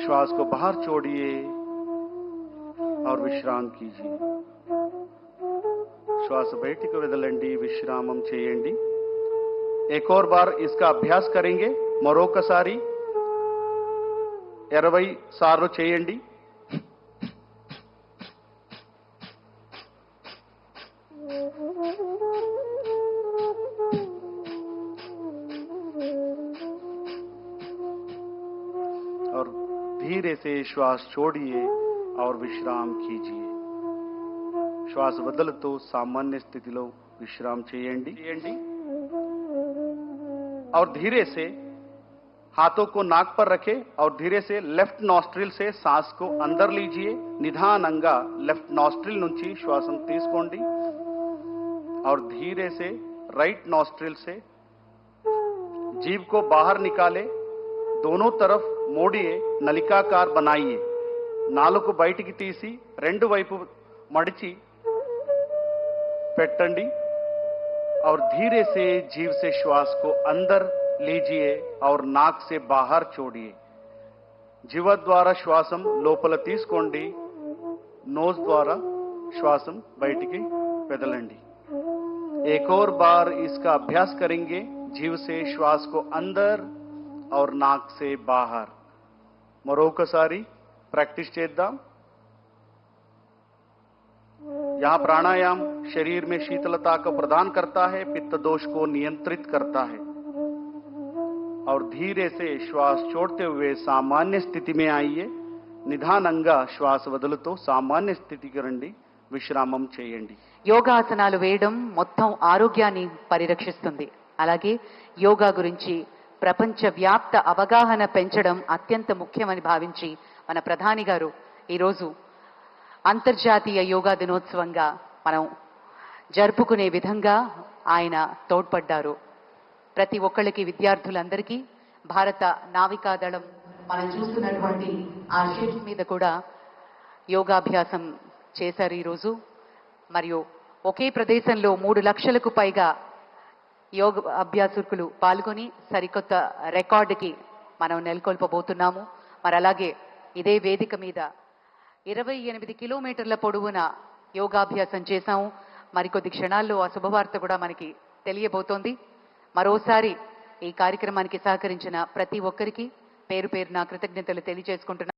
श्वास को बाहर छोड़िए और विश्राम कीजिए। श्वास బయటికి వదలండి, విశ్రామం చేయండి। एक और बार इसका अभ्यास करेंगे। మరొకసారి 20 సార్లు చేయండి। और धीरे से श्वास छोड़िए और विश्राम कीजिए। श्वास వదులుతూ सामान्य स्थितिలో विश्राम చేయండి। और धीरे से हाथों को नाक पर रखें और धीरे से लेफ्ट नॉस्ट्रिल से सांस को अंदर लीजिए। निधाనంగా लेफ्ट नॉस्ट्रिल నుంచి శ్వాసను తీసుకోండి और धीरे से राइट नॉस्ट्रिल से जीभ को बाहर निकाले। दोनों तरफ मोड़िए, नलिकाकार बनाइए। నాలుక బయటికి తీసి రెండు వైపు మడిచి పెట్టండి और धीरे से जीभ से श्वास को अंदर लीजिए और नाक से बाहर छोड़िए। जीव द्वारा श्वासम लोपल तीसकोंडी, नोज द्वारा श्वासम బయటికి వదలండి। एक और बार इसका अभ्यास करेंगे। जीव से श्वास को अंदर और नाक से बाहर। మరొకసారి प्रैक्टिस చేద్దాం। यहाँ प्राणायाम शरीर में शीतलता को प्रदान करता है, पित्त दोष को नियंत्रित करता है। और धीरे से श्वास छोड़ते हुए सामान्य स्थिति में आइए। నిదానంగా శ్వాస వదులుతూ సామాన్య స్థితికి రండి, విశ్రామం చేయండి। యోగాసనాలు వేయడం మొత్తం ఆరోగ్యాన్ని పరిరక్షిస్తుంది। అలాగే యోగా గురించి ప్రపంచ వ్యాప్త అవగాహన పెంచడం అత్యంత ముఖ్యమని భావించి మన ప్రధాని గారు ఈరోజు అంతర్జాతీయ యోగా దినోత్సవంగా మనం జరుపుకునే విధంగా ఆయన తోడ్పడ్డారు। ప్రతి ఒక్కళ్ళకి, విద్యార్థులందరికీ భారత నావికాదళం మనం చూస్తున్నటువంటి ఆ షిప్ మీద కూడా యోగాభ్యాసం చేశారు ఈరోజు। మరియు ఒకే ప్రదేశంలో 3 లక్షలకు పైగా యోగ అభ్యాసకులు పాల్గొని సరికొత్త రికార్డుకి మనం నెలకొల్పబోతున్నాము। మరి అలాగే ఇదే వేదిక మీద 28 కిలోమీటర్ల పొడవున యోగాభ్యాసం చేశాము। మరికొద్ది క్షణాల్లో ఆ శుభవార్త కూడా మనకి తెలియబోతోంది। మరోసారి ఈ కార్యక్రమానికి సహకరించిన ప్రతి ఒక్కరికి పేరు పేరున కృతజ్ఞతలు తెలియజేసుకుంటున్నాను।